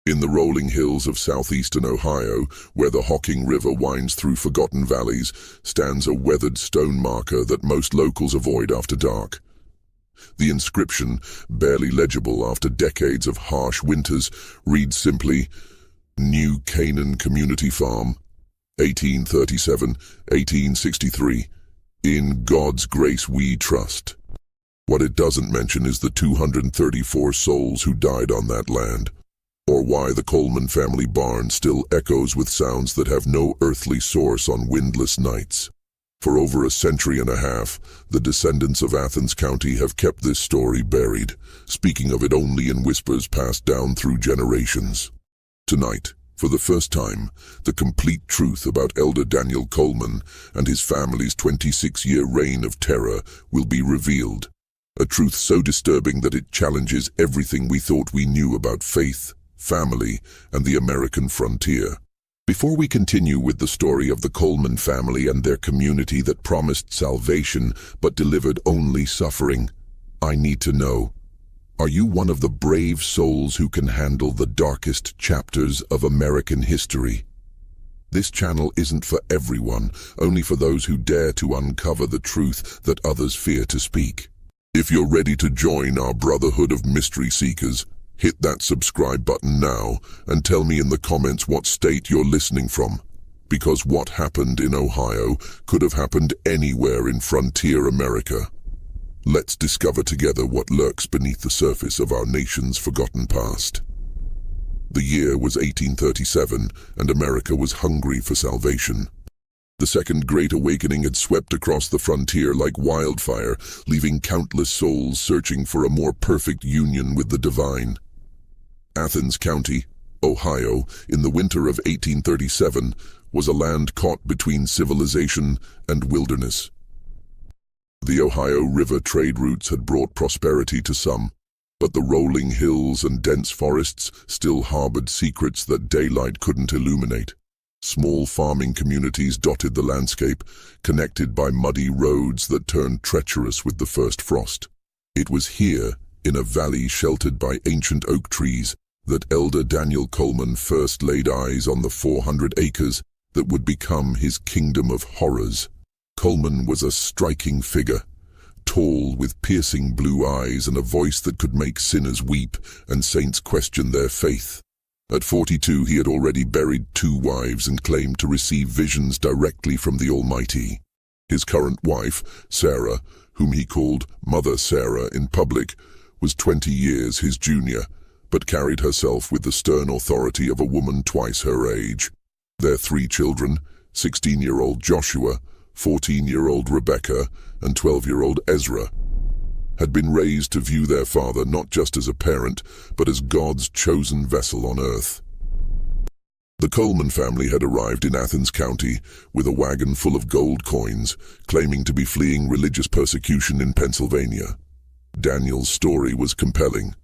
In the rolling hills of southeastern Ohio, where the Hocking River winds through forgotten valleys, stands a weathered stone marker that most locals avoid after dark. The inscription, barely legible after decades of harsh winters, reads simply, New Canaan Community Farm, 1837-1863. In God's grace we trust. What it doesn't mention is the 234 souls who died on that land, or why the Coleman family barn still echoes with sounds that have no earthly source on windless nights. For over a century and a half, the descendants of Athens County have kept this story buried, speaking of it only in whispers passed down through generations. Tonight, for the first time, the complete truth about Elder Daniel Coleman and his family's 26-year reign of terror will be revealed. A truth so disturbing that it challenges everything we thought we knew about faith, family, and the American frontier. Before we continue with the story of the Coleman family and their community that promised salvation but delivered only suffering, I need to know, are you one of the brave souls who can handle the darkest chapters of American history? This channel isn't for everyone, only for those who dare to uncover the truth that others fear to speak. If you're ready to join our brotherhood of mystery seekers, hit that subscribe button now and tell me in the comments what state you're listening from. Because what happened in Ohio could have happened anywhere in frontier America. Let's discover together what lurks beneath the surface of our nation's forgotten past. The year was 1837, and America was hungry for salvation. The Second Great Awakening had swept across the frontier like wildfire, leaving countless souls searching for a more perfect union with the divine. Athens County, Ohio, in the winter of 1837, was a land caught between civilization and wilderness. The Ohio River trade routes had brought prosperity to some, but the rolling hills and dense forests still harbored secrets that daylight couldn't illuminate. Small farming communities dotted the landscape, connected by muddy roads that turned treacherous with the first frost. It was here, in a valley sheltered by ancient oak trees, that Elder Daniel Coleman first laid eyes on the 400 acres that would become his kingdom of horrors. Coleman was a striking figure, tall with piercing blue eyes and a voice that could make sinners weep and saints question their faith. At 42, he had already buried 2 wives and claimed to receive visions directly from the Almighty. His current wife, Sarah, whom he called Mother Sarah in public, was 20 years his junior, but carried herself with the stern authority of a woman twice her age. Their 3 children, 16-year-old Joshua, 14-year-old Rebecca, and 12-year-old Ezra, had been raised to view their father not just as a parent, but as God's chosen vessel on earth. The Coleman family had arrived in Athens County with a wagon full of gold coins, claiming to be fleeing religious persecution in Pennsylvania. Daniel's story was compelling.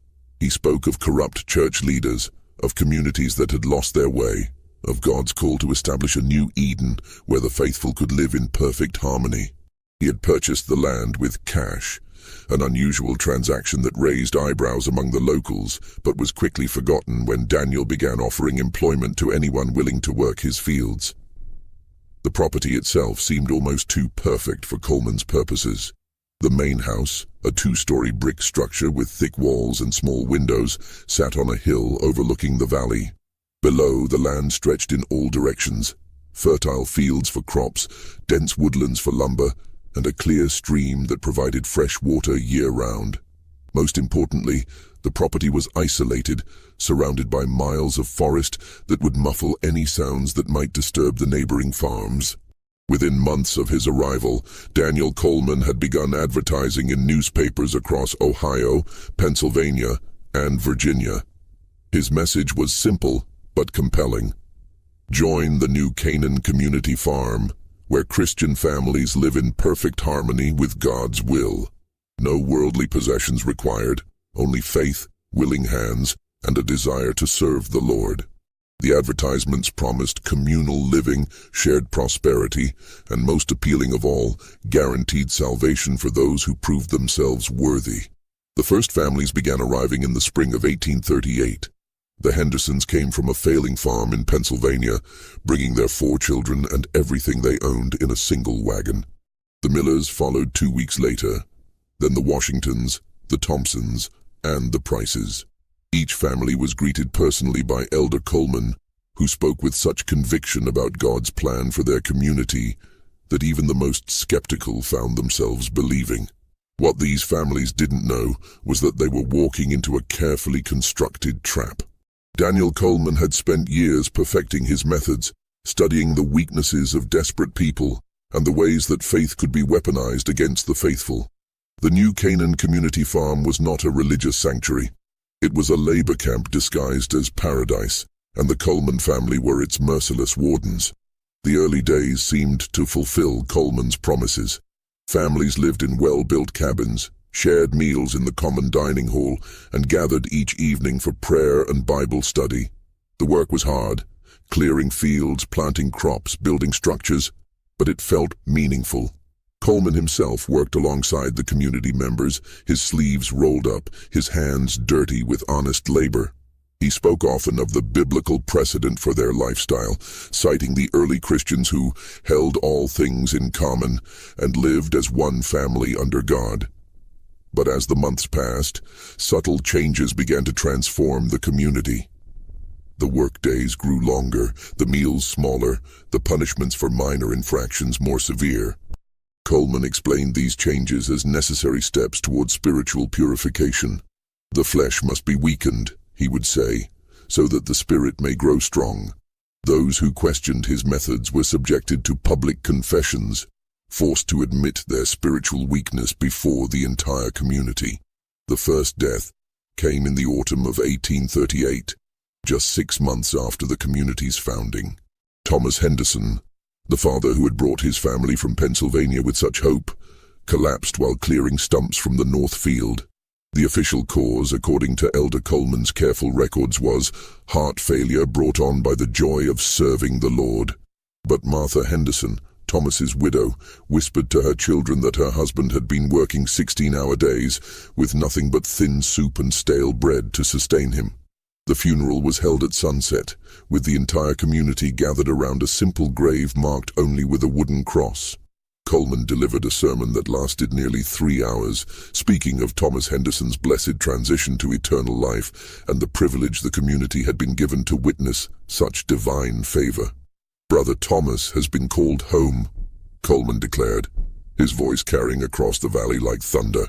He spoke of corrupt church leaders, of communities that had lost their way, of God's call to establish a new Eden where the faithful could live in perfect harmony. He had purchased the land with cash, an unusual transaction that raised eyebrows among the locals, but was quickly forgotten when Daniel began offering employment to anyone willing to work his fields. The property itself seemed almost too perfect for Coleman's purposes. The main house, a 2-story brick structure with thick walls and small windows, sat on a hill overlooking the valley. Below, the land stretched in all directions, fertile fields for crops, dense woodlands for lumber, and a clear stream that provided fresh water year-round. Most importantly, the property was isolated, surrounded by miles of forest that would muffle any sounds that might disturb the neighboring farms. Within months of his arrival, Daniel Coleman had begun advertising in newspapers across Ohio, Pennsylvania, and Virginia. His message was simple but compelling. Join the New Canaan Community Farm, where Christian families live in perfect harmony with God's will. No worldly possessions required, only faith, willing hands, and a desire to serve the Lord. The advertisements promised communal living, shared prosperity, and most appealing of all, guaranteed salvation for those who proved themselves worthy. The first families began arriving in the spring of 1838. The Hendersons came from a failing farm in Pennsylvania, bringing their 4 children and everything they owned in a single wagon. The Millers followed 2 weeks later, then the Washingtons, the Thompsons, and the Prices. Each family was greeted personally by Elder Coleman, who spoke with such conviction about God's plan for their community that even the most skeptical found themselves believing. What these families didn't know was that they were walking into a carefully constructed trap. Daniel Coleman had spent years perfecting his methods, studying the weaknesses of desperate people and the ways that faith could be weaponized against the faithful. The new Canaan Community Farm was not a religious sanctuary. It was a labor camp disguised as paradise, and the Coleman family were its merciless wardens. The early days seemed to fulfill Coleman's promises. Families lived in well-built cabins, shared meals in the common dining hall, and gathered each evening for prayer and Bible study. The work was hard, clearing fields, planting crops, building structures, but it felt meaningful. Coleman himself worked alongside the community members, his sleeves rolled up, his hands dirty with honest labor. He spoke often of the biblical precedent for their lifestyle, citing the early Christians who held all things in common and lived as one family under God. But as the months passed, subtle changes began to transform the community. The workdays grew longer, the meals smaller, the punishments for minor infractions more severe. Coleman explained these changes as necessary steps toward spiritual purification. The flesh must be weakened, he would say, so that the spirit may grow strong. Those who questioned his methods were subjected to public confessions, forced to admit their spiritual weakness before the entire community. The first death came in the autumn of 1838, just 6 months after the community's founding. Thomas Henderson, the father who had brought his family from Pennsylvania with such hope, collapsed while clearing stumps from the north field. The official cause, according to Elder Coleman's careful records, was heart failure brought on by the joy of serving the Lord. But Martha Henderson, Thomas's widow, whispered to her children that her husband had been working 16-hour days with nothing but thin soup and stale bread to sustain him. The funeral was held at sunset, with the entire community gathered around a simple grave marked only with a wooden cross. Coleman delivered a sermon that lasted nearly 3 hours, speaking of Thomas Henderson's blessed transition to eternal life and the privilege the community had been given to witness such divine favor. "Brother Thomas has been called home," Coleman declared, his voice carrying across the valley like thunder.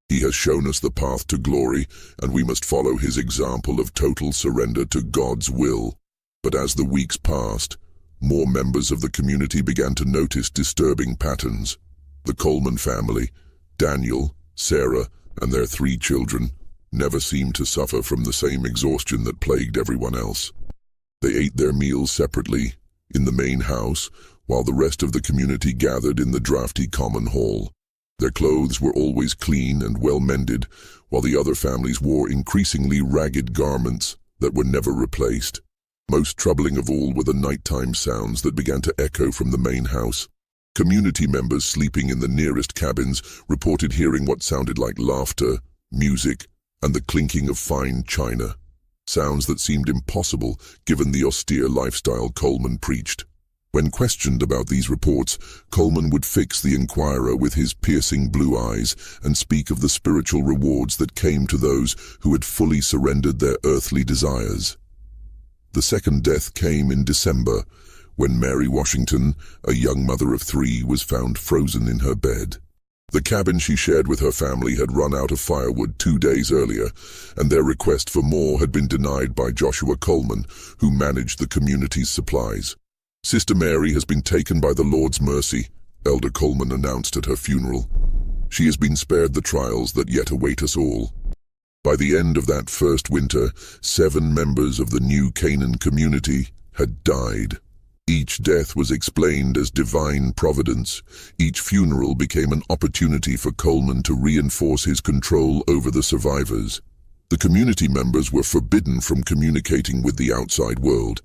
"He has shown us the path to glory, and we must follow his example of total surrender to God's will." But as the weeks passed, more members of the community began to notice disturbing patterns. The Coleman family, Daniel, Sarah, and their 3 children, never seemed to suffer from the same exhaustion that plagued everyone else. They ate their meals separately, in the main house, while the rest of the community gathered in the drafty common hall. Their clothes were always clean and well mended, while the other families wore increasingly ragged garments that were never replaced. Most troubling of all were the nighttime sounds that began to echo from the main house. Community members sleeping in the nearest cabins reported hearing what sounded like laughter, music, and the clinking of fine china. Sounds that seemed impossible given the austere lifestyle Coleman preached. When questioned about these reports, Coleman would fix the inquirer with his piercing blue eyes and speak of the spiritual rewards that came to those who had fully surrendered their earthly desires. The second death came in December, when Mary Washington, a young mother of 3, was found frozen in her bed. The cabin she shared with her family had run out of firewood 2 days earlier, and their request for more had been denied by Joshua Coleman, who managed the community's supplies. "Sister Mary has been taken by the Lord's mercy," Elder Coleman announced at her funeral. "She has been spared the trials that yet await us all." By the end of that first winter, 7 members of the new Canaan community had died. Each death was explained as divine providence. Each funeral became an opportunity for Coleman to reinforce his control over the survivors. The community members were forbidden from communicating with the outside world,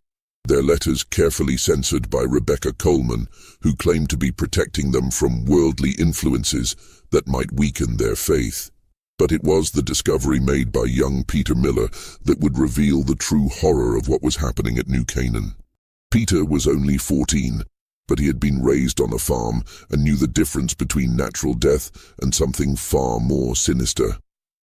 their letters carefully censored by Rebecca Coleman, who claimed to be protecting them from worldly influences that might weaken their faith. But it was the discovery made by young Peter Miller that would reveal the true horror of what was happening at New Canaan. Peter was only 14, but he had been raised on a farm and knew the difference between natural death and something far more sinister.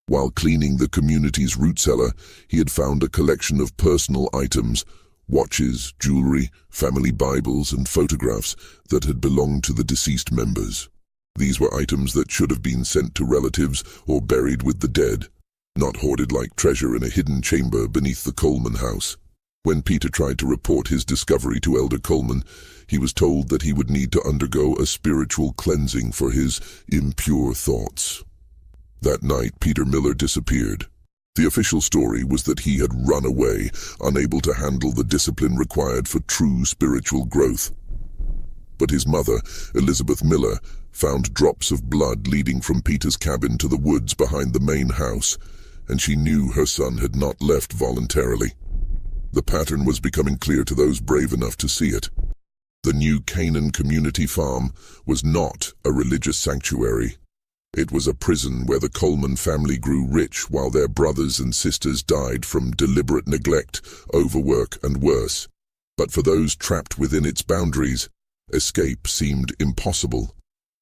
While cleaning the community's root cellar, he had found a collection of personal items, watches, jewelry, family Bibles, and photographs that had belonged to the deceased members. These were items that should have been sent to relatives or buried with the dead, not hoarded like treasure in a hidden chamber beneath the Coleman house. When Peter tried to report his discovery to Elder Coleman, he was told that he would need to undergo a spiritual cleansing for his impure thoughts. That night, Peter Miller disappeared. The official story was that he had run away, unable to handle the discipline required for true spiritual growth. But his mother, Elizabeth Miller, found drops of blood leading from Peter's cabin to the woods behind the main house, and she knew her son had not left voluntarily. The pattern was becoming clear to those brave enough to see it. The new Canaan Community Farm was not a religious sanctuary. It was a prison where the Coleman family grew rich while their brothers and sisters died from deliberate neglect, overwork, and worse. But for those trapped within its boundaries, escape seemed impossible.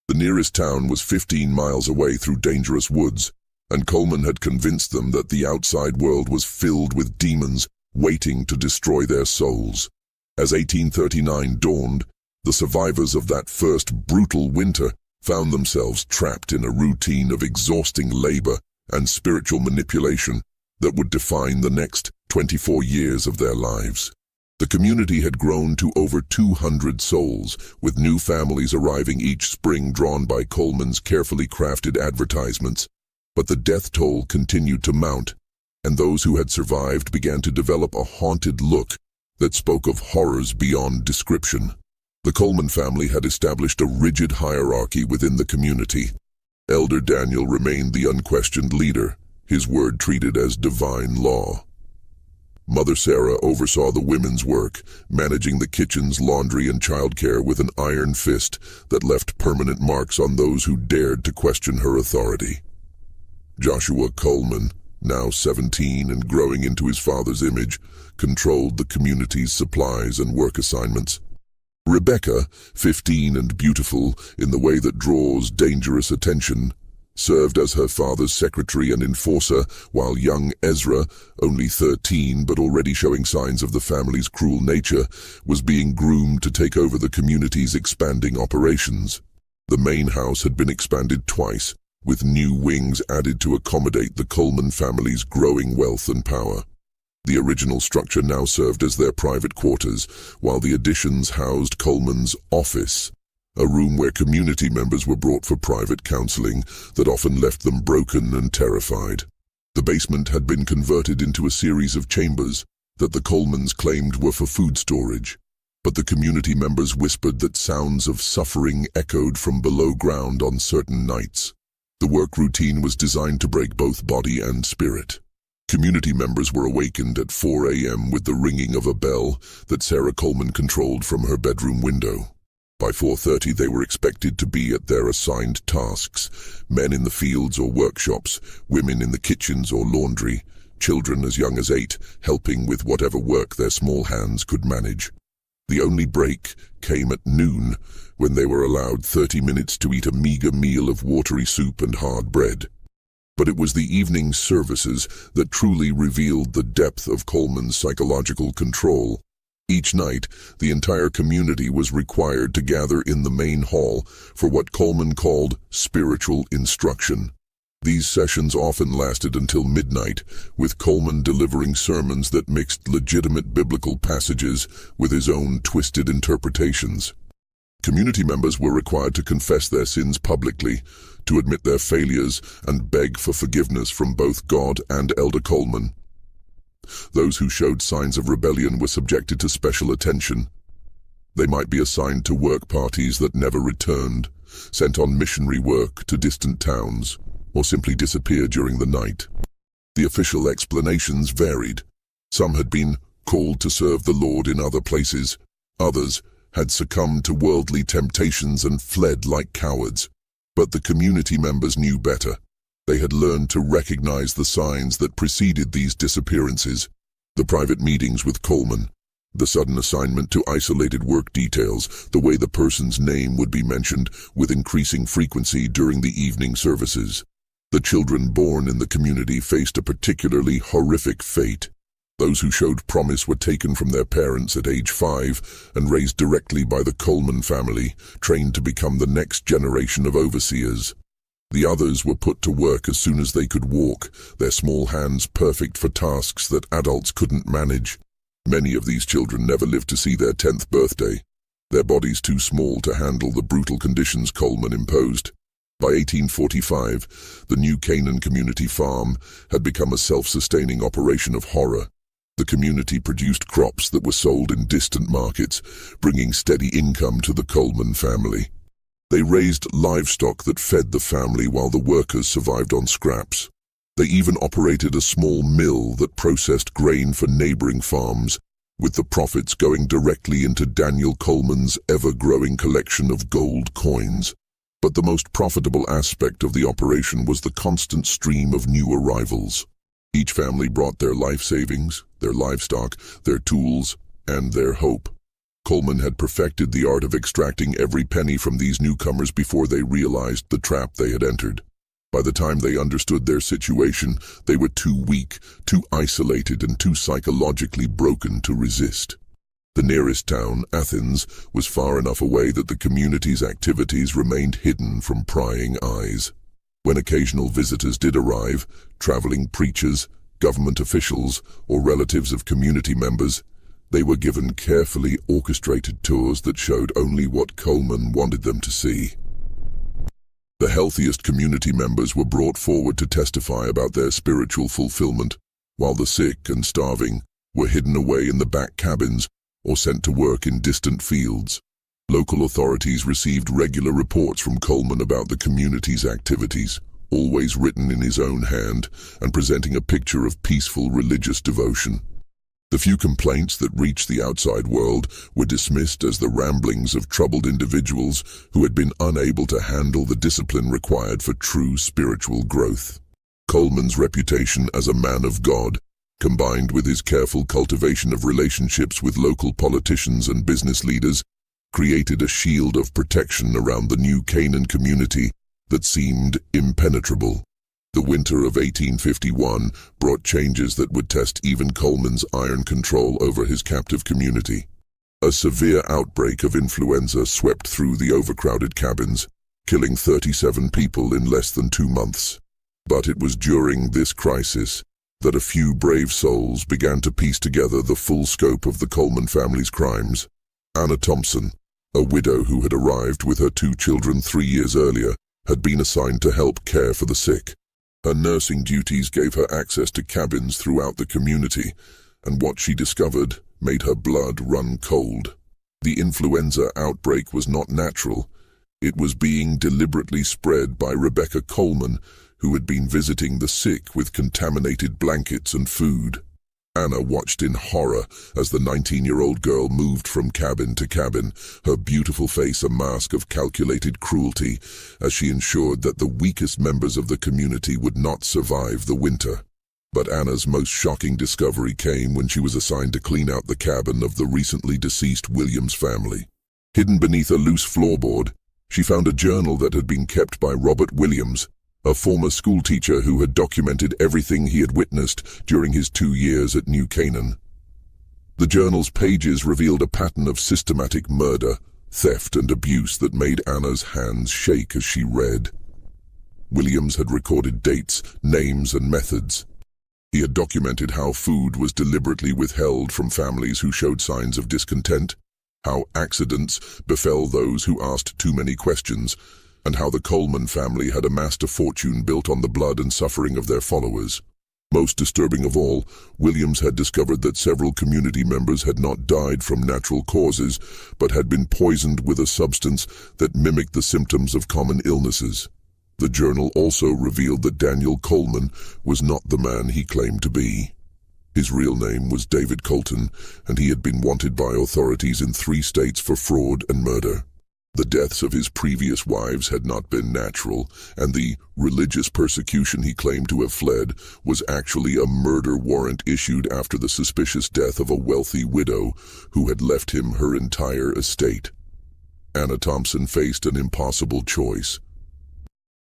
The nearest town was 15 miles away through dangerous woods, and Coleman had convinced them that the outside world was filled with demons waiting to destroy their souls. As 1839 dawned, the survivors of that first brutal winter found themselves trapped in a routine of exhausting labor and spiritual manipulation that would define the next 24 years of their lives. The community had grown to over 200 souls, with new families arriving each spring drawn by Coleman's carefully crafted advertisements. But the death toll continued to mount, and those who had survived began to develop a haunted look that spoke of horrors beyond description. The Coleman family had established a rigid hierarchy within the community. Elder Daniel remained the unquestioned leader, his word treated as divine law. Mother Sarah oversaw the women's work, managing the kitchen's laundry and childcare with an iron fist that left permanent marks on those who dared to question her authority. Joshua Coleman, now 17 and growing into his father's image, controlled the community's supplies and work assignments. Rebecca, 15 and beautiful in the way that draws dangerous attention, served as her father's secretary and enforcer, while young Ezra, only 13 but already showing signs of the family's cruel nature, was being groomed to take over the community's expanding operations. The main house had been expanded twice, with new wings added to accommodate the Coleman family's growing wealth and power. The original structure now served as their private quarters, while the additions housed Coleman's office, a room where community members were brought for private counseling that often left them broken and terrified. The basement had been converted into a series of chambers that the Colemans claimed were for food storage, but the community members whispered that sounds of suffering echoed from below ground on certain nights. The work routine was designed to break both body and spirit. Community members were awakened at 4 a.m. with the ringing of a bell that Sarah Coleman controlled from her bedroom window. By 4:30 they were expected to be at their assigned tasks, men in the fields or workshops, women in the kitchens or laundry, children as young as 8 helping with whatever work their small hands could manage. The only break came at noon, when they were allowed 30 minutes to eat a meager meal of watery soup and hard bread. But it was the evening services that truly revealed the depth of Coleman's psychological control. Each night, the entire community was required to gather in the main hall for what Coleman called spiritual instruction. These sessions often lasted until midnight, with Coleman delivering sermons that mixed legitimate biblical passages with his own twisted interpretations. Community members were required to confess their sins publicly, to admit their failures, and beg for forgiveness from both God and Elder Coleman. Those who showed signs of rebellion were subjected to special attention. They might be assigned to work parties that never returned, sent on missionary work to distant towns, or simply disappeared during the night. The official explanations varied. Some had been called to serve the Lord in other places. Others had succumbed to worldly temptations and fled like cowards. But the community members knew better. They had learned to recognize the signs that preceded these disappearances. The private meetings with Coleman, the sudden assignment to isolated work details, the way the person's name would be mentioned with increasing frequency during the evening services. The children born in the community faced a particularly horrific fate. Those who showed promise were taken from their parents at age 5 and raised directly by the Coleman family, trained to become the next generation of overseers. The others were put to work as soon as they could walk, their small hands perfect for tasks that adults couldn't manage. Many of these children never lived to see their 10th birthday, their bodies too small to handle the brutal conditions Coleman imposed. By 1845, the new Canaan Community Farm had become a self-sustaining operation of horror. The community produced crops that were sold in distant markets, bringing steady income to the Coleman family. They raised livestock that fed the family while the workers survived on scraps. They even operated a small mill that processed grain for neighboring farms, with the profits going directly into Daniel Coleman's ever-growing collection of gold coins. But the most profitable aspect of the operation was the constant stream of new arrivals. Each family brought their life savings, their livestock, their tools, and their hope. Coleman had perfected the art of extracting every penny from these newcomers before they realized the trap they had entered. By the time they understood their situation, they were too weak, too isolated, and too psychologically broken to resist. The nearest town, Athens, was far enough away that the community's activities remained hidden from prying eyes. When occasional visitors did arrive, traveling preachers, government officials, or relatives of community members, they were given carefully orchestrated tours that showed only what Coleman wanted them to see. The healthiest community members were brought forward to testify about their spiritual fulfillment, while the sick and starving were hidden away in the back cabins or sent to work in distant fields. Local authorities received regular reports from Coleman about the community's activities, always written in his own hand and presenting a picture of peaceful religious devotion. The few complaints that reached the outside world were dismissed as the ramblings of troubled individuals who had been unable to handle the discipline required for true spiritual growth. Coleman's reputation as a man of God, combined with his careful cultivation of relationships with local politicians and business leaders, created a shield of protection around the new Canaan community that seemed impenetrable. The winter of 1851 brought changes that would test even Coleman's iron control over his captive community. A severe outbreak of influenza swept through the overcrowded cabins, killing 37 people in less than 2 months. But it was during this crisis that a few brave souls began to piece together the full scope of the Coleman family's crimes. Anna Thompson, a widow who had arrived with her 2 children 3 years earlier, had been assigned to help care for the sick. Her nursing duties gave her access to cabins throughout the community, and what she discovered made her blood run cold. The influenza outbreak was not natural. It was being deliberately spread by Rebecca Coleman, who had been visiting the sick with contaminated blankets and food. Anna watched in horror as the 19-year-old girl moved from cabin to cabin, her beautiful face a mask of calculated cruelty, as she ensured that the weakest members of the community would not survive the winter. But Anna's most shocking discovery came when she was assigned to clean out the cabin of the recently deceased Williams family. Hidden beneath a loose floorboard, she found a journal that had been kept by Robert Williams, a former schoolteacher who had documented everything he had witnessed during his 2 years at New Canaan. The journal's pages revealed a pattern of systematic murder, theft, and abuse that made Anna's hands shake as she read. Williams had recorded dates, names, and methods. He had documented how food was deliberately withheld from families who showed signs of discontent, how accidents befell those who asked too many questions, and how the Coleman family had amassed a fortune built on the blood and suffering of their followers. Most disturbing of all, Williams had discovered that several community members had not died from natural causes, but had been poisoned with a substance that mimicked the symptoms of common illnesses. The journal also revealed that Daniel Coleman was not the man he claimed to be. His real name was David Colton, and he had been wanted by authorities in 3 states for fraud and murder. The deaths of his previous wives had not been natural, and the religious persecution he claimed to have fled was actually a murder warrant issued after the suspicious death of a wealthy widow who had left him her entire estate. Anna Thompson faced an impossible choice.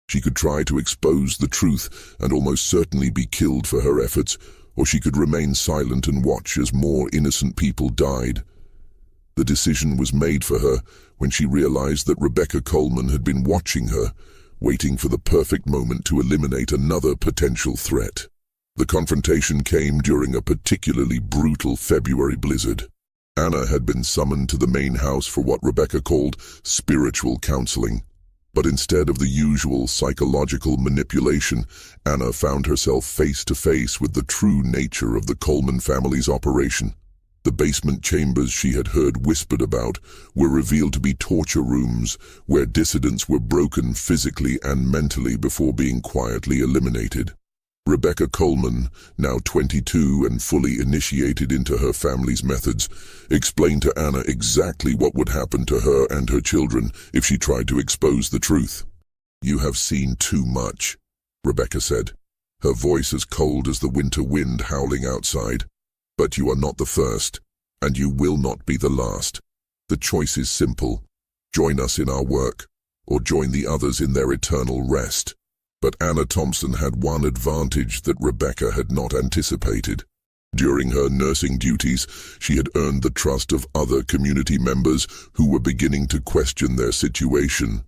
She could try to expose the truth and almost certainly be killed for her efforts, or she could remain silent and watch as more innocent people died. The decision was made for her when she realized that Rebecca Coleman had been watching her, waiting for the perfect moment to eliminate another potential threat. The confrontation came during a particularly brutal February blizzard. Anna had been summoned to the main house for what Rebecca called spiritual counseling. But instead of the usual psychological manipulation, Anna found herself face to face with the true nature of the Coleman family's operation. The basement chambers she had heard whispered about were revealed to be torture rooms where dissidents were broken physically and mentally before being quietly eliminated. Rebecca Coleman, now 22 and fully initiated into her family's methods, explained to Anna exactly what would happen to her and her children if she tried to expose the truth. "You have seen too much," Rebecca said, her voice as cold as the winter wind howling outside. "But you are not the first, and you will not be the last. The choice is simple. Join us in our work, or join the others in their eternal rest." But Anna Thompson had one advantage that Rebecca had not anticipated. During her nursing duties, she had earned the trust of other community members who were beginning to question their situation.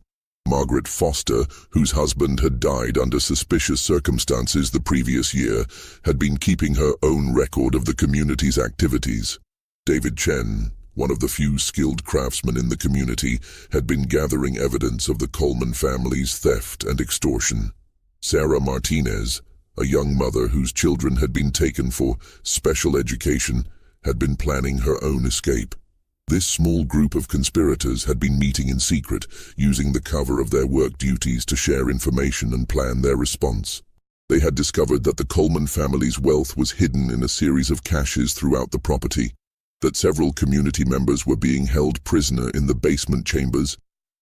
Margaret Foster, whose husband had died under suspicious circumstances the previous year, had been keeping her own record of the community's activities. David Chen, one of the few skilled craftsmen in the community, had been gathering evidence of the Coleman family's theft and extortion. Sarah Martinez, a young mother whose children had been taken for special education, had been planning her own escape. This small group of conspirators had been meeting in secret, using the cover of their work duties to share information and plan their response. They had discovered that the Coleman family's wealth was hidden in a series of caches throughout the property, that several community members were being held prisoner in the basement chambers,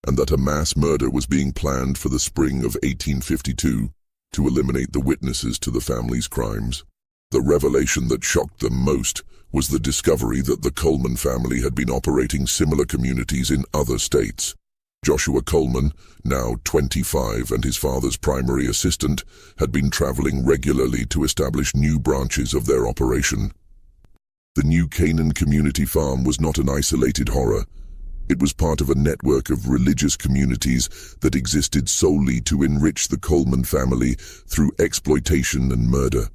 and that a mass murder was being planned for the spring of 1852 to eliminate the witnesses to the family's crimes. The revelation that shocked them most was the discovery that the Coleman family had been operating similar communities in other states. Joshua Coleman, now 25 and his father's primary assistant, had been traveling regularly to establish new branches of their operation. The new Canaan Community Farm was not an isolated horror. It was part of a network of religious communities that existed solely to enrich the Coleman family through exploitation and murder.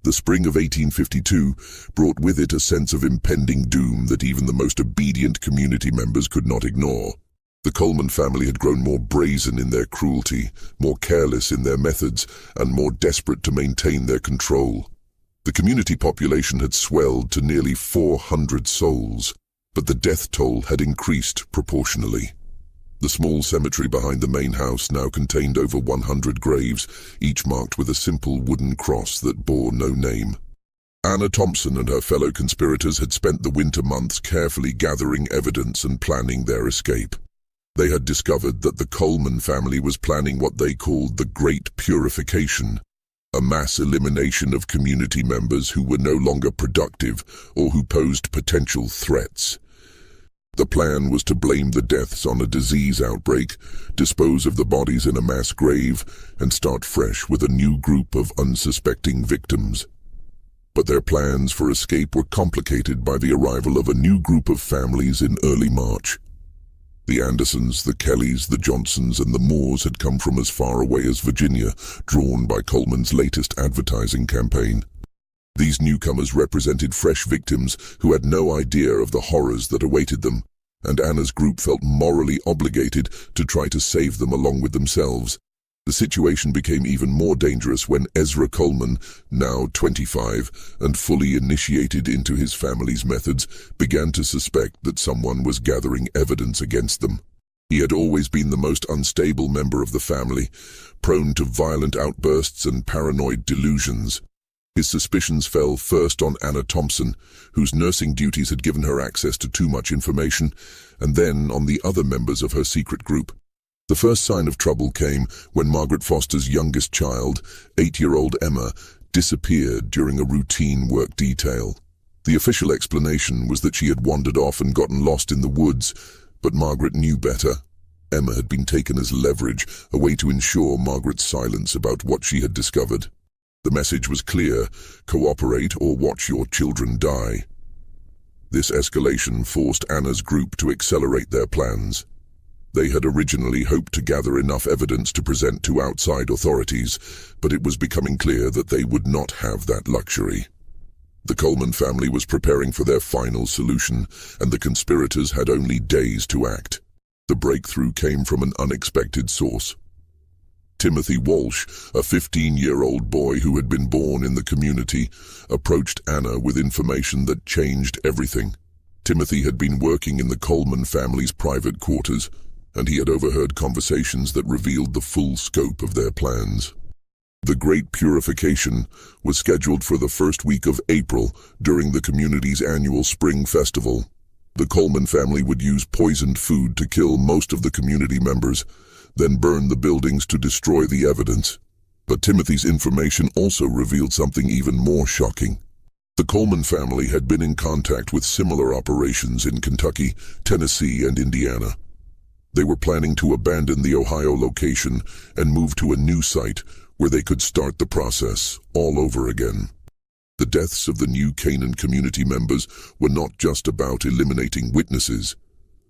The spring of 1852 brought with it a sense of impending doom that even the most obedient community members could not ignore. The Coleman family had grown more brazen in their cruelty, more careless in their methods, and more desperate to maintain their control. The community population had swelled to nearly 400 souls, but the death toll had increased proportionally. The small cemetery behind the main house now contained over 100 graves, each marked with a simple wooden cross that bore no name. Anna Thompson and her fellow conspirators had spent the winter months carefully gathering evidence and planning their escape. They had discovered that the Coleman family was planning what they called the Great Purification, a mass elimination of community members who were no longer productive or who posed potential threats. The plan was to blame the deaths on a disease outbreak, dispose of the bodies in a mass grave, and start fresh with a new group of unsuspecting victims. But their plans for escape were complicated by the arrival of a new group of families in early March. The Andersons, the Kellys, the Johnsons, and the Moores had come from as far away as Virginia, drawn by Coleman's latest advertising campaign. These newcomers represented fresh victims who had no idea of the horrors that awaited them, and Anna's group felt morally obligated to try to save them along with themselves. The situation became even more dangerous when Ezra Coleman, now 25 and fully initiated into his family's methods, began to suspect that someone was gathering evidence against them. He had always been the most unstable member of the family, prone to violent outbursts and paranoid delusions. His suspicions fell first on Anna Thompson, whose nursing duties had given her access to too much information, and then on the other members of her secret group. The first sign of trouble came when Margaret Foster's youngest child, 8-year-old Emma, disappeared during a routine work detail. The official explanation was that she had wandered off and gotten lost in the woods, but Margaret knew better. Emma had been taken as leverage, a way to ensure Margaret's silence about what she had discovered. The message was clear: cooperate or watch your children die. This escalation forced Anna's group to accelerate their plans. They had originally hoped to gather enough evidence to present to outside authorities, but it was becoming clear that they would not have that luxury. The Coleman family was preparing for their final solution, and the conspirators had only days to act. The breakthrough came from an unexpected source. Timothy Walsh, a 15-year-old boy who had been born in the community, approached Anna with information that changed everything. Timothy had been working in the Coleman family's private quarters, and he had overheard conversations that revealed the full scope of their plans. The Great Purification was scheduled for the first week of April during the community's annual spring festival. The Coleman family would use poisoned food to kill most of the community members, then burn the buildings to destroy the evidence. But Timothy's information also revealed something even more shocking. The Coleman family had been in contact with similar operations in Kentucky, Tennessee, and Indiana. They were planning to abandon the Ohio location and move to a new site where they could start the process all over again. The deaths of the new Canaan community members were not just about eliminating witnesses.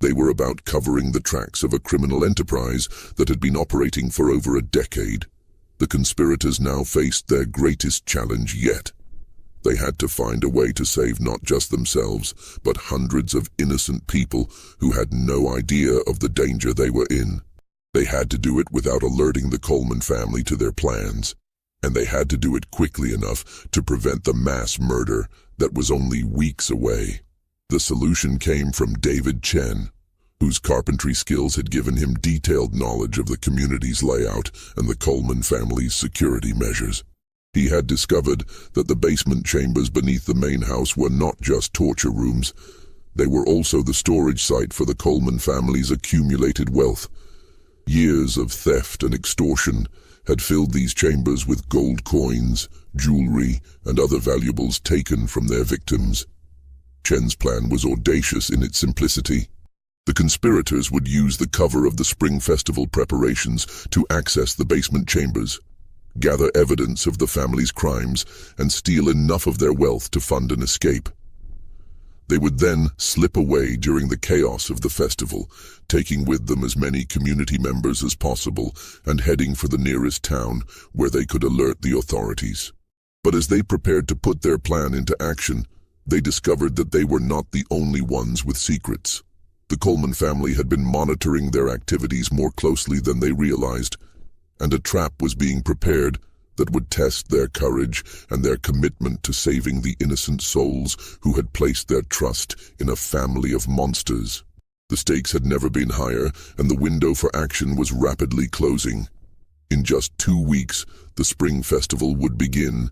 They were about covering the tracks of a criminal enterprise that had been operating for over a decade. The conspirators now faced their greatest challenge yet. They had to find a way to save not just themselves, but hundreds of innocent people who had no idea of the danger they were in. They had to do it without alerting the Coleman family to their plans, and they had to do it quickly enough to prevent the mass murder that was only weeks away. The solution came from David Chen, whose carpentry skills had given him detailed knowledge of the community's layout and the Coleman family's security measures. He had discovered that the basement chambers beneath the main house were not just torture rooms. They were also the storage site for the Coleman family's accumulated wealth. Years of theft and extortion had filled these chambers with gold coins, jewelry, and other valuables taken from their victims. Chen's plan was audacious in its simplicity. The conspirators would use the cover of the Spring Festival preparations to access the basement chambers, gather evidence of the family's crimes, and steal enough of their wealth to fund an escape. They would then slip away during the chaos of the festival, taking with them as many community members as possible and heading for the nearest town where they could alert the authorities. But as they prepared to put their plan into action, they discovered that they were not the only ones with secrets. The Coleman family had been monitoring their activities more closely than they realized, and a trap was being prepared that would test their courage and their commitment to saving the innocent souls who had placed their trust in a family of monsters. The stakes had never been higher, and the window for action was rapidly closing. In just 2 weeks, the Spring Festival would begin,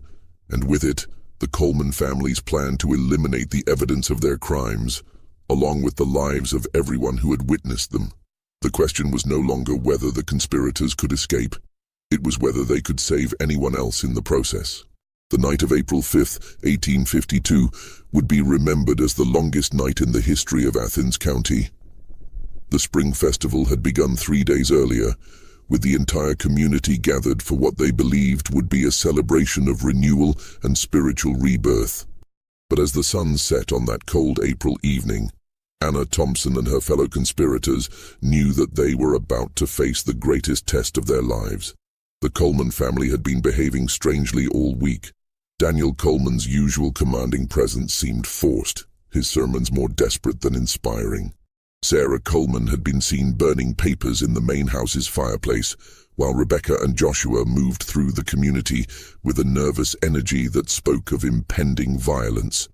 and with it, the Coleman family's plan to eliminate the evidence of their crimes, along with the lives of everyone who had witnessed them. The question was no longer whether the conspirators could escape. It was whether they could save anyone else in the process. The night of April 5th, 1852, would be remembered as the longest night in the history of Athens County. The Spring Festival had begun 3 days earlier, with the entire community gathered for what they believed would be a celebration of renewal and spiritual rebirth. But as the sun set on that cold April evening, Anna Thompson and her fellow conspirators knew that they were about to face the greatest test of their lives. The Coleman family had been behaving strangely all week. Daniel Coleman's usual commanding presence seemed forced, his sermons more desperate than inspiring. Sarah Coleman had been seen burning papers in the main house's fireplace, while Rebecca and Joshua moved through the community with a nervous energy that spoke of impending violence.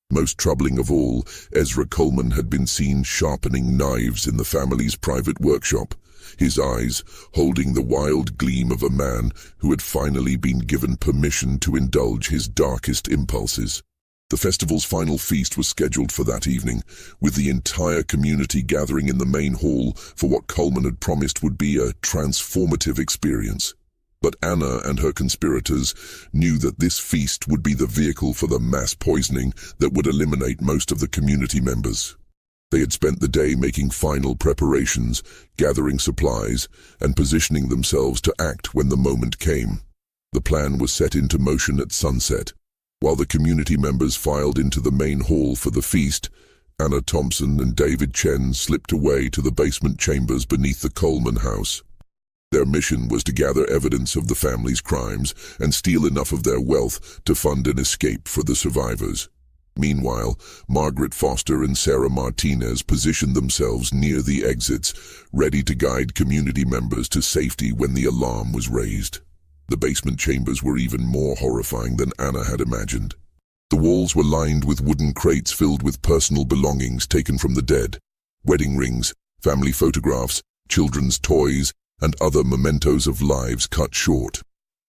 Most troubling of all, Ezra Coleman had been seen sharpening knives in the family's private workshop, his eyes holding the wild gleam of a man who had finally been given permission to indulge his darkest impulses. The festival's final feast was scheduled for that evening, with the entire community gathering in the main hall for what Coleman had promised would be a transformative experience. But Anna and her conspirators knew that this feast would be the vehicle for the mass poisoning that would eliminate most of the community members. They had spent the day making final preparations, gathering supplies, and positioning themselves to act when the moment came. The plan was set into motion at sunset. While the community members filed into the main hall for the feast, Anna Thompson and David Chen slipped away to the basement chambers beneath the Coleman house. Their mission was to gather evidence of the family's crimes and steal enough of their wealth to fund an escape for the survivors. Meanwhile, Margaret Foster and Sarah Martinez positioned themselves near the exits, ready to guide community members to safety when the alarm was raised. The basement chambers were even more horrifying than Anna had imagined. The walls were lined with wooden crates filled with personal belongings taken from the dead: wedding rings, family photographs, children's toys, and other mementos of lives cut short.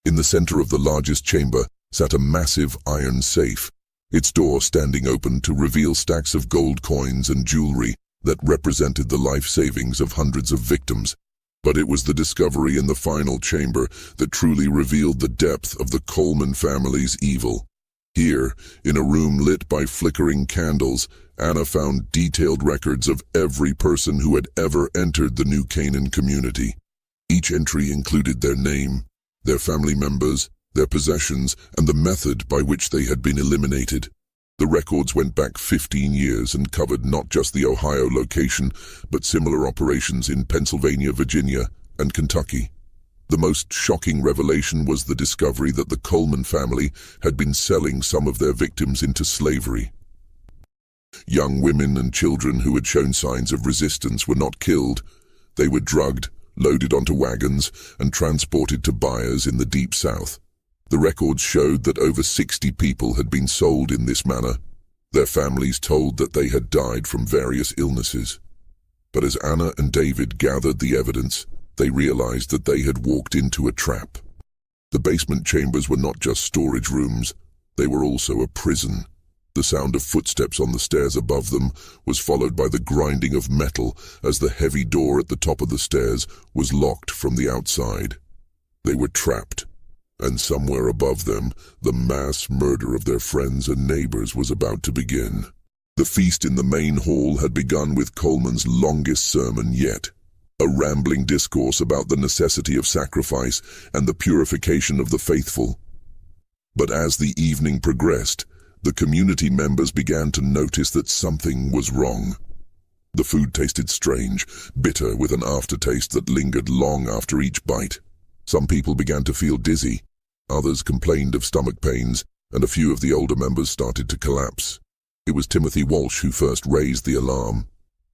In the center of the largest chamber sat a massive iron safe, its door standing open to reveal stacks of gold coins and jewelry that represented the life savings of hundreds of victims. But it was the discovery in the final chamber that truly revealed the depth of the Coleman family's evil. Here, in a room lit by flickering candles, Anna found detailed records of every person who had ever entered the new Canaan community. Each entry included their name, their family members, their possessions, and the method by which they had been eliminated. The records went back 15 years and covered not just the Ohio location, but similar operations in Pennsylvania, Virginia, and Kentucky. The most shocking revelation was the discovery that the Coleman family had been selling some of their victims into slavery. Young women and children who had shown signs of resistance were not killed. They were drugged, loaded onto wagons, and transported to buyers in the Deep South. The records showed that over 60 people had been sold in this manner, their families told that they had died from various illnesses. But as Anna and David gathered the evidence, they realized that they had walked into a trap. The basement chambers were not just storage rooms, they were also a prison. The sound of footsteps on the stairs above them was followed by the grinding of metal as the heavy door at the top of the stairs was locked from the outside. They were trapped, and somewhere above them, the mass murder of their friends and neighbors was about to begin. The feast in the main hall had begun with Coleman's longest sermon yet, a rambling discourse about the necessity of sacrifice and the purification of the faithful. But as the evening progressed, the community members began to notice that something was wrong. The food tasted strange, bitter with an aftertaste that lingered long after each bite. Some people began to feel dizzy, others complained of stomach pains, and a few of the older members started to collapse. It was Timothy Walsh who first raised the alarm.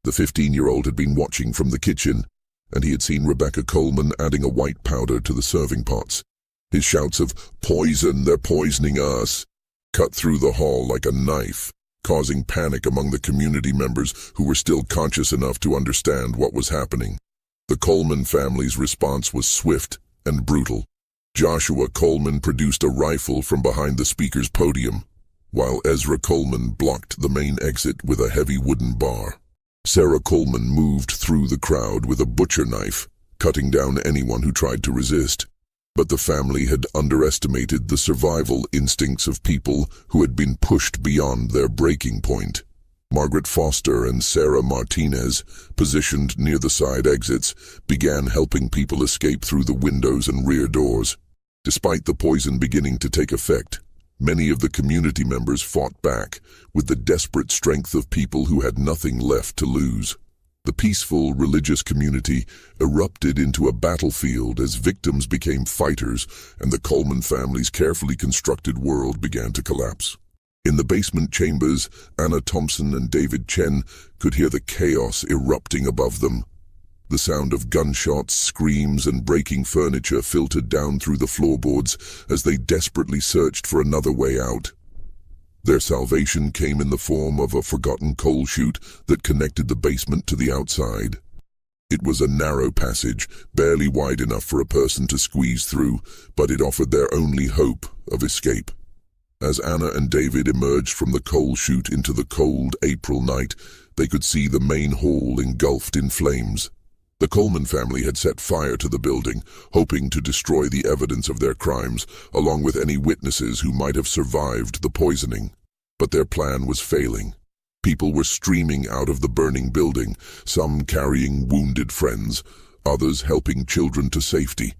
The 15-year-old had been watching from the kitchen, and he had seen Rebecca Coleman adding a white powder to the serving pots. His shouts of, "Poison, they're poisoning us," cut through the hall like a knife, causing panic among the community members who were still conscious enough to understand what was happening. The Coleman family's response was swift and brutal. Joshua Coleman produced a rifle from behind the speaker's podium, while Ezra Coleman blocked the main exit with a heavy wooden bar. Sarah Coleman moved through the crowd with a butcher knife, cutting down anyone who tried to resist. But the family had underestimated the survival instincts of people who had been pushed beyond their breaking point. Margaret Foster and Sarah Martinez, positioned near the side exits, began helping people escape through the windows and rear doors. Despite the poison beginning to take effect, many of the community members fought back with the desperate strength of people who had nothing left to lose. The peaceful religious community erupted into a battlefield as victims became fighters and the Coleman family's carefully constructed world began to collapse. In the basement chambers, Anna Thompson and David Chen could hear the chaos erupting above them. The sound of gunshots, screams, and breaking furniture filtered down through the floorboards as they desperately searched for another way out. Their salvation came in the form of a forgotten coal chute that connected the basement to the outside. It was a narrow passage, barely wide enough for a person to squeeze through, but it offered their only hope of escape. As Anna and David emerged from the coal chute into the cold April night, they could see the main hall engulfed in flames. The Coleman family had set fire to the building, hoping to destroy the evidence of their crimes, along with any witnesses who might have survived the poisoning. But their plan was failing. People were streaming out of the burning building, some carrying wounded friends, others helping children to safety.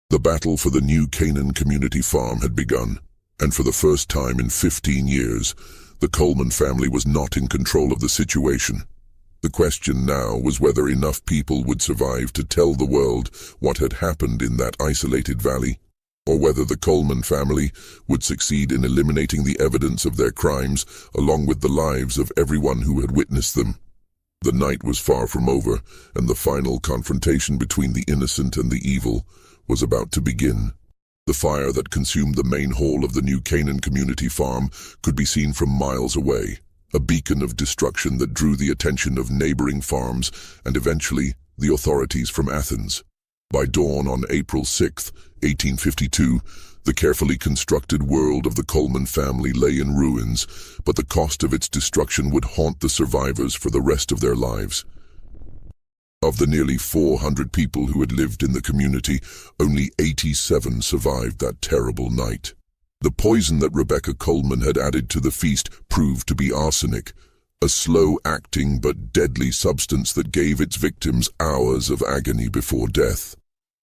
The battle for the new Canaan Community Farm had begun, and for the first time in 15 years, the Coleman family was not in control of the situation. The question now was whether enough people would survive to tell the world what had happened in that isolated valley, or whether the Coleman family would succeed in eliminating the evidence of their crimes along with the lives of everyone who had witnessed them. The night was far from over, and the final confrontation between the innocent and the evil was about to begin. The fire that consumed the main hall of the new Canaan Community Farm could be seen from miles away, a beacon of destruction that drew the attention of neighboring farms and eventually the authorities from Athens. By dawn on April 6, 1852, the carefully constructed world of the Coleman family lay in ruins, but the cost of its destruction would haunt the survivors for the rest of their lives. Of the nearly 400 people who had lived in the community, only 87 survived that terrible night. The poison that Rebecca Coleman had added to the feast proved to be arsenic, a slow-acting but deadly substance that gave its victims hours of agony before death.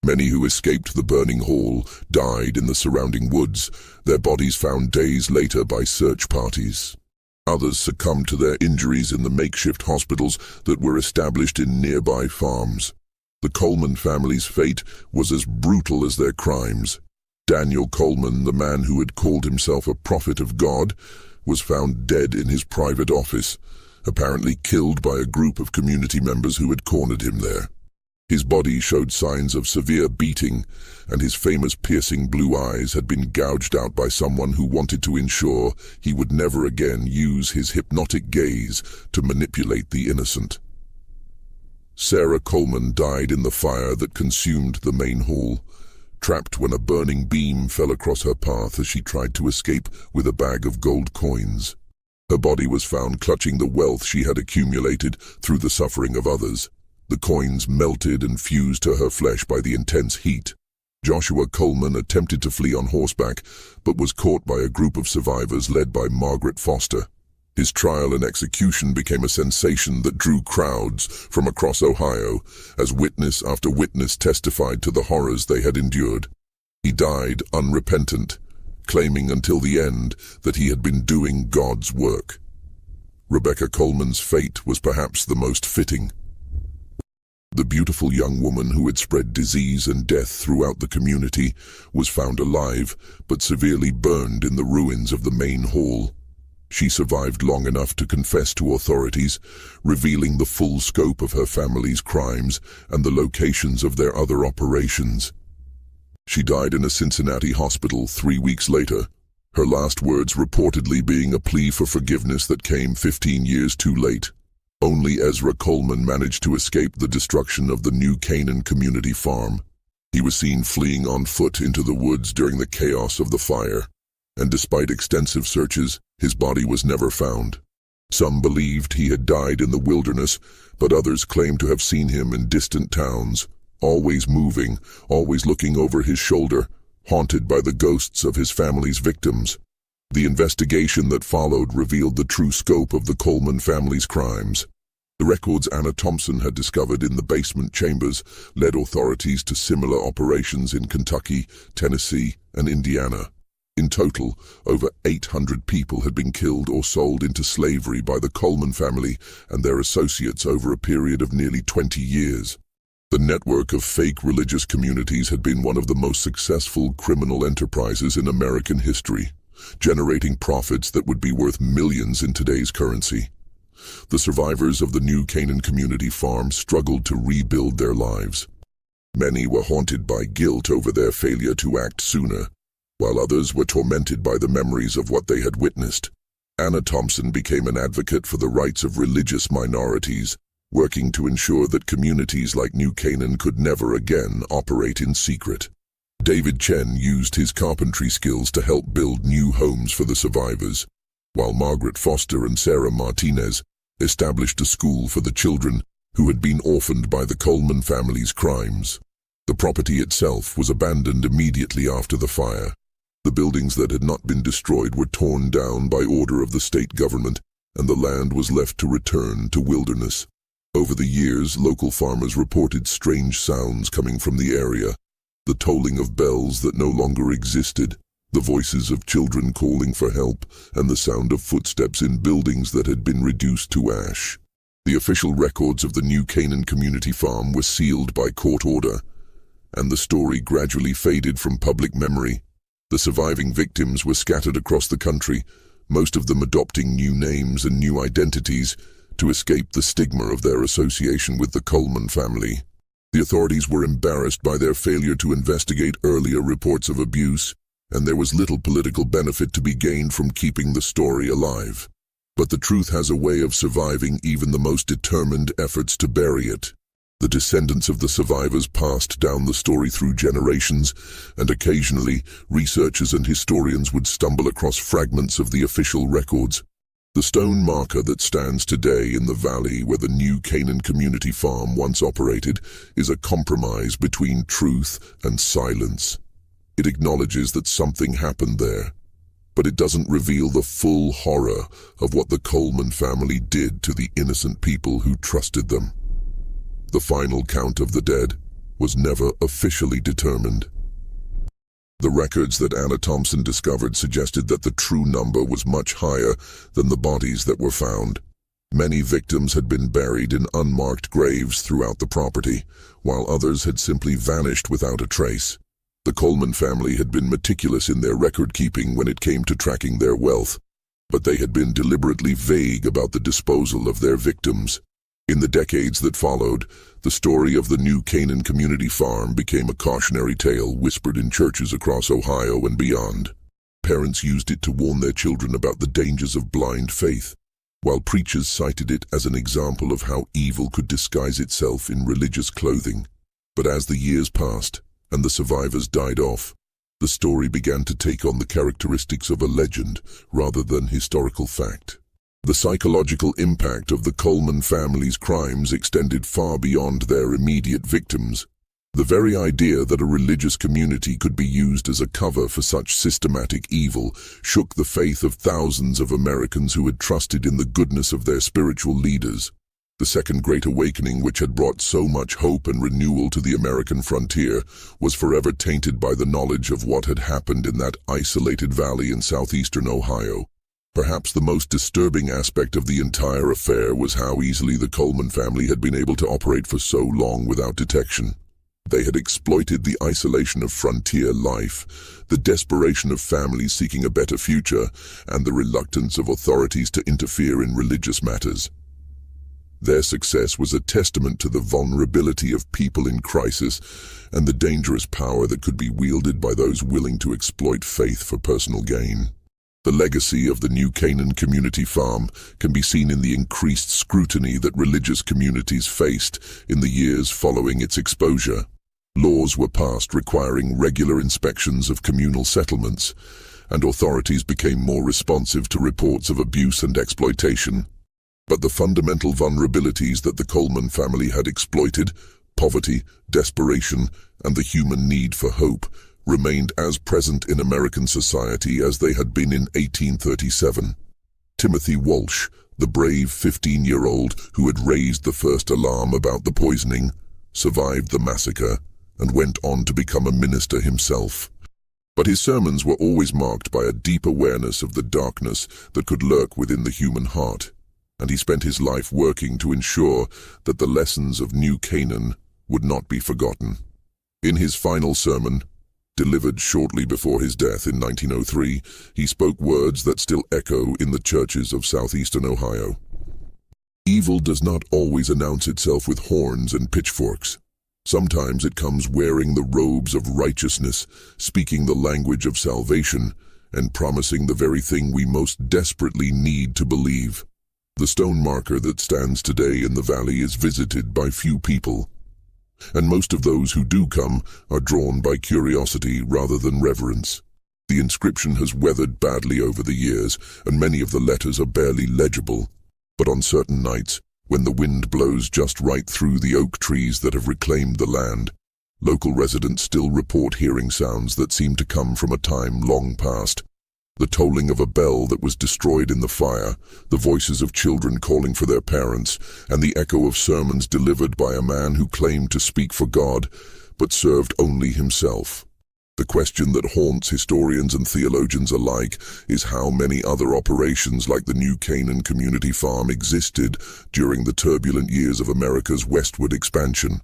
Many who escaped the burning hall died in the surrounding woods, their bodies found days later by search parties. Others succumbed to their injuries in the makeshift hospitals that were established in nearby farms. The Coleman family's fate was as brutal as their crimes. Daniel Coleman, the man who had called himself a prophet of God, was found dead in his private office, apparently killed by a group of community members who had cornered him there. His body showed signs of severe beating, and his famous piercing blue eyes had been gouged out by someone who wanted to ensure he would never again use his hypnotic gaze to manipulate the innocent. Sarah Coleman died in the fire that consumed the main hall, trapped when a burning beam fell across her path as she tried to escape with a bag of gold coins. Her body was found clutching the wealth she had accumulated through the suffering of others. The coins melted and fused to her flesh by the intense heat. Joshua Coleman attempted to flee on horseback, but was caught by a group of survivors led by Margaret Foster. His trial and execution became a sensation that drew crowds from across Ohio as witness after witness testified to the horrors they had endured. He died unrepentant, claiming until the end that he had been doing God's work. Rebecca Coleman's fate was perhaps the most fitting. The beautiful young woman who had spread disease and death throughout the community was found alive but severely burned in the ruins of the main hall. She survived long enough to confess to authorities, revealing the full scope of her family's crimes and the locations of their other operations. She died in a Cincinnati hospital 3 weeks later, her last words reportedly being a plea for forgiveness that came 15 years too late. Only Ezra Coleman managed to escape the destruction of the new Canaan Community Farm. He was seen fleeing on foot into the woods during the chaos of the fire, and despite extensive searches, his body was never found. Some believed he had died in the wilderness, but others claimed to have seen him in distant towns, always moving, always looking over his shoulder, haunted by the ghosts of his family's victims. The investigation that followed revealed the true scope of the Coleman family's crimes. The records Anna Thompson had discovered in the basement chambers led authorities to similar operations in Kentucky, Tennessee, and Indiana. In total, over 800 people had been killed or sold into slavery by the Coleman family and their associates over a period of nearly 20 years. The network of fake religious communities had been one of the most successful criminal enterprises in American history, generating profits that would be worth millions in today's currency. The survivors of the new Canaan Community Farm struggled to rebuild their lives. Many were haunted by guilt over their failure to act sooner, while others were tormented by the memories of what they had witnessed. Anna Thompson became an advocate for the rights of religious minorities, working to ensure that communities like New Canaan could never again operate in secret. David Chen used his carpentry skills to help build new homes for the survivors, while Margaret Foster and Sarah Martinez established a school for the children who had been orphaned by the Coleman family's crimes. The property itself was abandoned immediately after the fire. The buildings that had not been destroyed were torn down by order of the state government, and the land was left to return to wilderness. Over the years, local farmers reported strange sounds coming from the area, the tolling of bells that no longer existed, the voices of children calling for help, and the sound of footsteps in buildings that had been reduced to ash. The official records of the New Canaan Community Farm were sealed by court order, and the story gradually faded from public memory. The surviving victims were scattered across the country, most of them adopting new names and new identities to escape the stigma of their association with the Coleman family. The authorities were embarrassed by their failure to investigate earlier reports of abuse, and there was little political benefit to be gained from keeping the story alive. But the truth has a way of surviving even the most determined efforts to bury it. The descendants of the survivors passed down the story through generations, and occasionally researchers and historians would stumble across fragments of the official records. The stone marker that stands today in the valley where the New Canaan Community Farm once operated is a compromise between truth and silence. It acknowledges that something happened there, but it doesn't reveal the full horror of what the Coleman family did to the innocent people who trusted them. The final count of the dead was never officially determined. The records that Anna Thompson discovered suggested that the true number was much higher than the bodies that were found. Many victims had been buried in unmarked graves throughout the property, while others had simply vanished without a trace. The Coleman family had been meticulous in their record-keeping when it came to tracking their wealth, but they had been deliberately vague about the disposal of their victims. In the decades that followed, the story of the New Canaan Community Farm became a cautionary tale whispered in churches across Ohio and beyond. Parents used it to warn their children about the dangers of blind faith, while preachers cited it as an example of how evil could disguise itself in religious clothing. But as the years passed, and the survivors died off, the story began to take on the characteristics of a legend rather than historical fact. The psychological impact of the Coleman family's crimes extended far beyond their immediate victims. The very idea that a religious community could be used as a cover for such systematic evil shook the faith of thousands of Americans who had trusted in the goodness of their spiritual leaders. The Second Great Awakening, which had brought so much hope and renewal to the American frontier, was forever tainted by the knowledge of what had happened in that isolated valley in southeastern Ohio. Perhaps the most disturbing aspect of the entire affair was how easily the Coleman family had been able to operate for so long without detection. They had exploited the isolation of frontier life, the desperation of families seeking a better future, and the reluctance of authorities to interfere in religious matters. Their success was a testament to the vulnerability of people in crisis and the dangerous power that could be wielded by those willing to exploit faith for personal gain. The legacy of the New Canaan Community Farm can be seen in the increased scrutiny that religious communities faced in the years following its exposure. Laws were passed requiring regular inspections of communal settlements, and authorities became more responsive to reports of abuse and exploitation. But the fundamental vulnerabilities that the Coleman family had exploited, poverty, desperation, and the human need for hope, remained as present in American society as they had been in 1837. Timothy Walsh, the brave 15-year-old who had raised the first alarm about the poisoning, survived the massacre and went on to become a minister himself. But his sermons were always marked by a deep awareness of the darkness that could lurk within the human heart, and he spent his life working to ensure that the lessons of New Canaan would not be forgotten. In his final sermon, delivered shortly before his death in 1903, he spoke words that still echo in the churches of southeastern Ohio. Evil does not always announce itself with horns and pitchforks. Sometimes it comes wearing the robes of righteousness, speaking the language of salvation, and promising the very thing we most desperately need to believe. The stone marker that stands today in the valley is visited by few people, and most of those who do come are drawn by curiosity rather than reverence. The inscription has weathered badly over the years, and many of the letters are barely legible. But on certain nights, when the wind blows just right through the oak trees that have reclaimed the land, local residents still report hearing sounds that seem to come from a time long past. The tolling of a bell that was destroyed in the fire, the voices of children calling for their parents, and the echo of sermons delivered by a man who claimed to speak for God, but served only himself. The question that haunts historians and theologians alike is how many other operations like the new Canaan Community Farm existed during the turbulent years of America's westward expansion.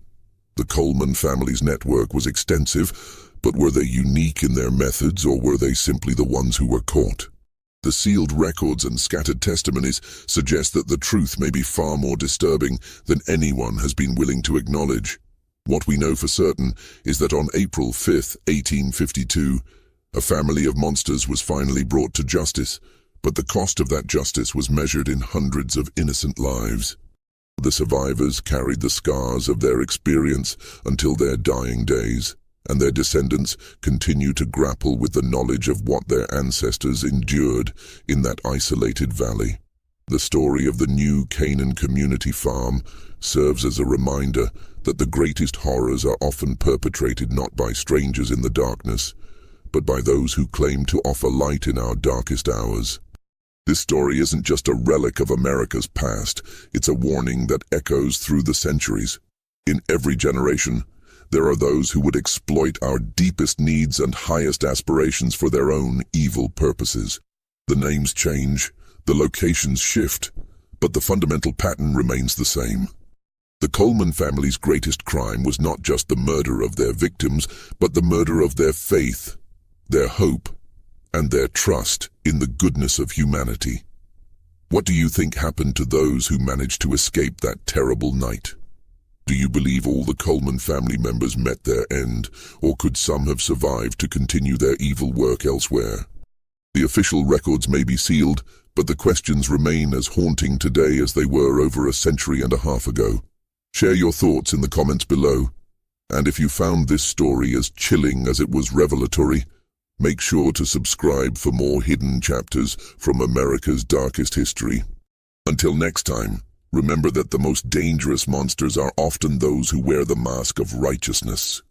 The Coleman family's network was extensive, but were they unique in their methods, or were they simply the ones who were caught? The sealed records and scattered testimonies suggest that the truth may be far more disturbing than anyone has been willing to acknowledge. What we know for certain is that on April 5, 1852, a family of monsters was finally brought to justice, but the cost of that justice was measured in hundreds of innocent lives. The survivors carried the scars of their experience until their dying days, and their descendants continue to grapple with the knowledge of what their ancestors endured in that isolated valley. The story of the new Canaan Community Farm serves as a reminder that the greatest horrors are often perpetrated not by strangers in the darkness, but by those who claim to offer light in our darkest hours. This story isn't just a relic of America's past, it's a warning that echoes through the centuries. In every generation, there are those who would exploit our deepest needs and highest aspirations for their own evil purposes. The names change, the locations shift, but the fundamental pattern remains the same. The Coleman family's greatest crime was not just the murder of their victims, but the murder of their faith, their hope, and their trust in the goodness of humanity. What do you think happened to those who managed to escape that terrible night? Do you believe all the Coleman family members met their end, or could some have survived to continue their evil work elsewhere? The official records may be sealed, but the questions remain as haunting today as they were over a century and a half ago. Share your thoughts in the comments below, and if you found this story as chilling as it was revelatory, make sure to subscribe for more hidden chapters from America's darkest history. Until next time, remember that the most dangerous monsters are often those who wear the mask of righteousness.